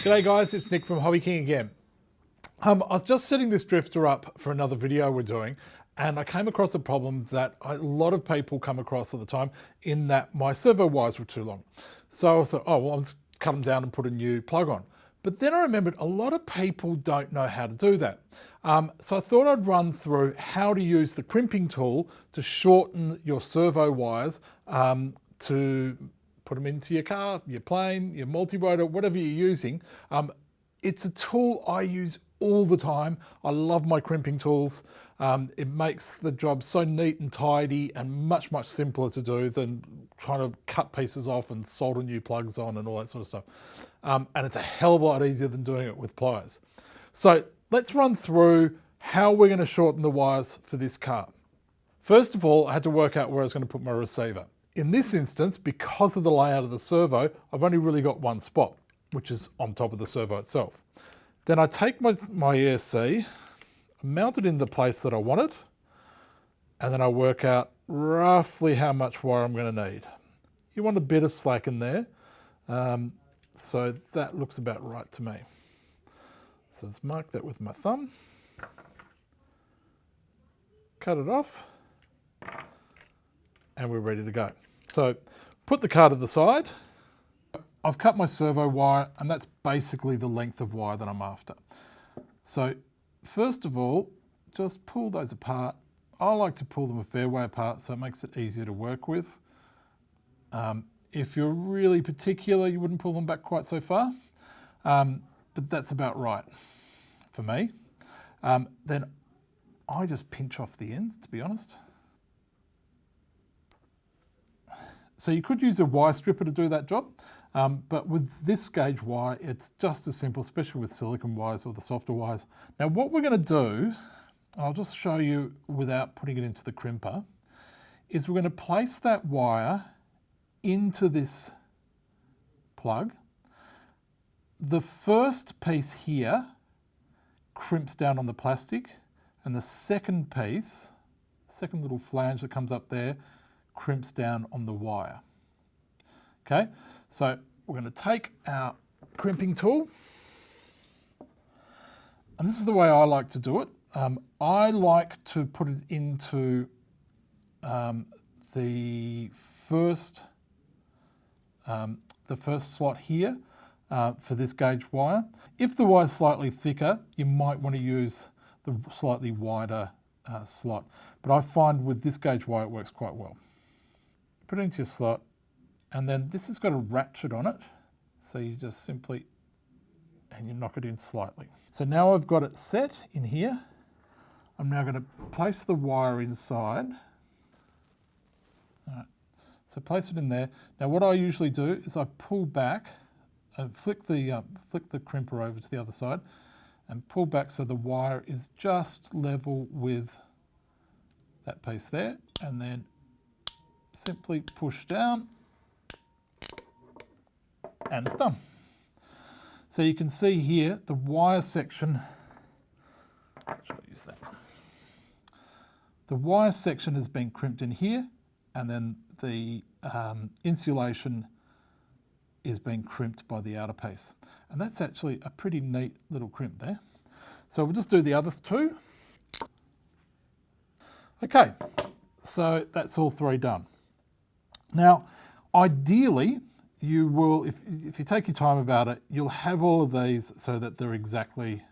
G'day guys, it's Nick from HobbyKing again. I was just setting this drifter up for another video we're doing, and I came across a problem that a lot of people come across all the time, in that my servo wires were too long. So I thought, oh well, I'll just cut them down and put a new plug on. But then I remembered a lot of people don't know how to do that. So I thought I'd run through how to use the crimping tool to shorten your servo wires to put them into your car, your plane, your multi-rotor, whatever you're using. It's a tool I use all the time. I love my crimping tools. It makes the job so neat and tidy and much, much simpler to do than trying to cut pieces off and solder new plugs on and all that sort of stuff. And it's a hell of a lot easier than doing it with pliers. So let's run through how we're going to shorten the wires for this car. First of all, I had to work out where I was going to put my receiver. In this instance, because of the layout of the servo, I've only really got one spot, which is on top of the servo itself. Then I take my ESC, mount it in the place that I want it, and then I work out roughly how much wire I'm going to need. You want a bit of slack in there, so that looks about right to me. So let's mark that with my thumb, cut it off, and we're ready to go. So put the car to the side. I've cut my servo wire, and that's basically the length of wire that I'm after. So first of all, just pull those apart. I like to pull them a fair way apart so it makes it easier to work with. If you're really particular, you wouldn't pull them back quite so far, but that's about right for me. Then I just pinch off the ends, to be honest. So you could use a wire stripper to do that job, but with this gauge wire, it's just as simple, especially with silicone wires or the softer wires. Now what we're going to do, I'll just show you without putting it into the crimper, is we're going to place that wire into this plug. The first piece here crimps down on the plastic, and the second piece, second little flange that comes up there, crimps down on the wire. Okay, so we're going to take our crimping tool, and this is the way I like to do it. I like to put it into the first slot here for this gauge wire. If the wire is slightly thicker, you might want to use the slightly wider slot, but I find with this gauge wire it works quite well. Put it into your slot, and then this has got a ratchet on it, so you just simply, and you knock it in slightly. So now I've got it set in here. I'm now going to place the wire inside. All right. So place it in there. Now what I usually do is I pull back and flick the crimper over to the other side and pull back so the wire is just level with that piece there, and then simply push down and it's done. So you can see here the wire section, shall I use that? The wire section has been crimped in here, and then the insulation is being crimped by the outer piece. And that's actually a pretty neat little crimp there. So we'll just do the other two. Okay, so that's all three done. Now, ideally, you will, if you take your time about it, you'll have all of these so that they're exactly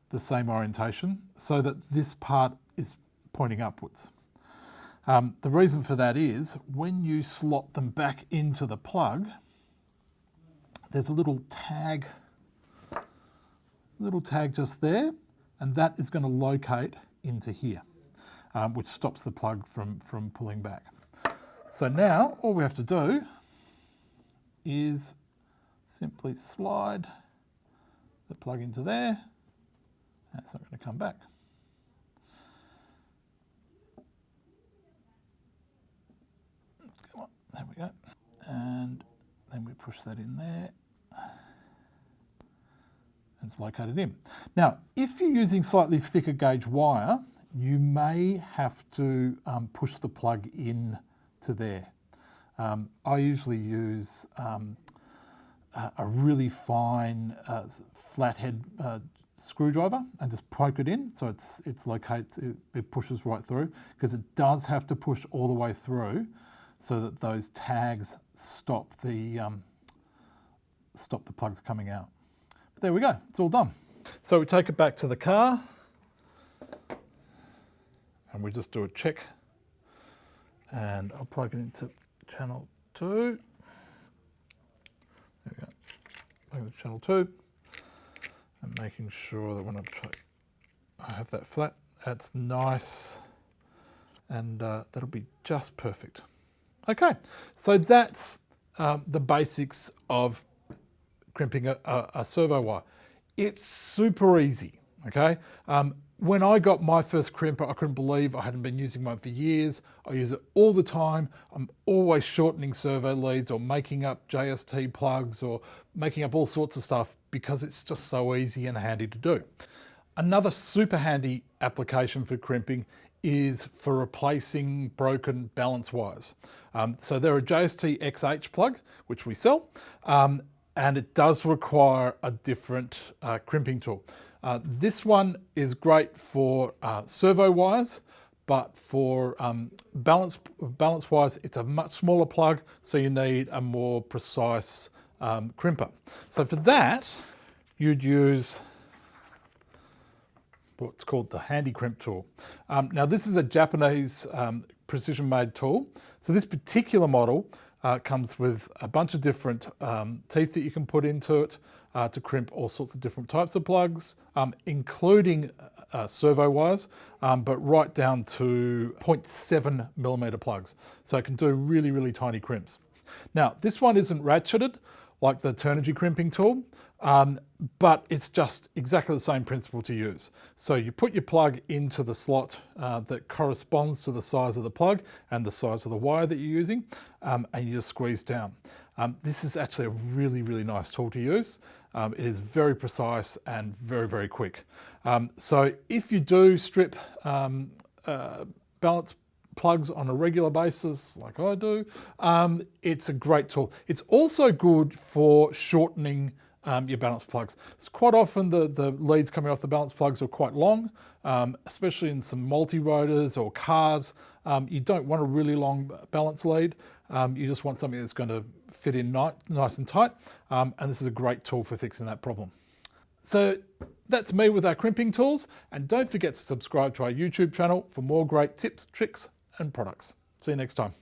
the same orientation, so that this part is pointing upwards. The reason for that is when you slot them back into the plug, there's a little tag just there, and that is going to locate into here, which stops the plug from pulling back. So now all we have to do is simply slide the plug into there. That's not going to come back. Come on, there we go. And then we push that in there. And it's located in. Now, if you're using slightly thicker gauge wire, you may have to push the plug in to there. I usually use a really fine flathead screwdriver and just poke it in so it locates, it pushes right through, because it does have to push all the way through so that those tags stop the plugs coming out. But there we go, it's all done. So we take it back to the car and we just do a check, and I'll plug it into channel 2. There we go, plug it into channel 2, and making sure that when I have that flat, that's nice, and that'll be just perfect. Okay, so that's the basics of crimping a servo wire. It's super easy, okay? When I got my first crimper, I couldn't believe I hadn't been using one for years. I use it all the time. I'm always shortening servo leads or making up JST plugs or making up all sorts of stuff because it's just so easy and handy to do. Another super handy application for crimping is for replacing broken balance wires. So they're a JST XH plug, which we sell, and it does require a different crimping tool. This one is great for servo wires, but for balance wires, it's a much smaller plug, so you need a more precise crimper. So for that, you'd use what's called the Handy Crimp tool. Now this is a Japanese precision made tool. So this particular model comes with a bunch of different teeth that you can put into it to crimp all sorts of different types of plugs, including servo wires, but right down to 0.7 millimeter plugs. So it can do really, really tiny crimps. Now, this one isn't ratcheted like the Turnigy crimping tool, but it's just exactly the same principle to use. So you put your plug into the slot that corresponds to the size of the plug and the size of the wire that you're using, and you just squeeze down. This is actually a really, really nice tool to use. It is very precise and very, very quick. So if you do strip balance plugs on a regular basis, like I do, it's a great tool. It's also good for shortening your balance plugs. So quite often the leads coming off the balance plugs are quite long, especially in some multi-rotors or cars. You don't want a really long balance lead. You just want something that's going to fit in nice and tight. And this is a great tool for fixing that problem. So that's me with our crimping tools. And don't forget to subscribe to our YouTube channel for more great tips, tricks, and products. See you next time.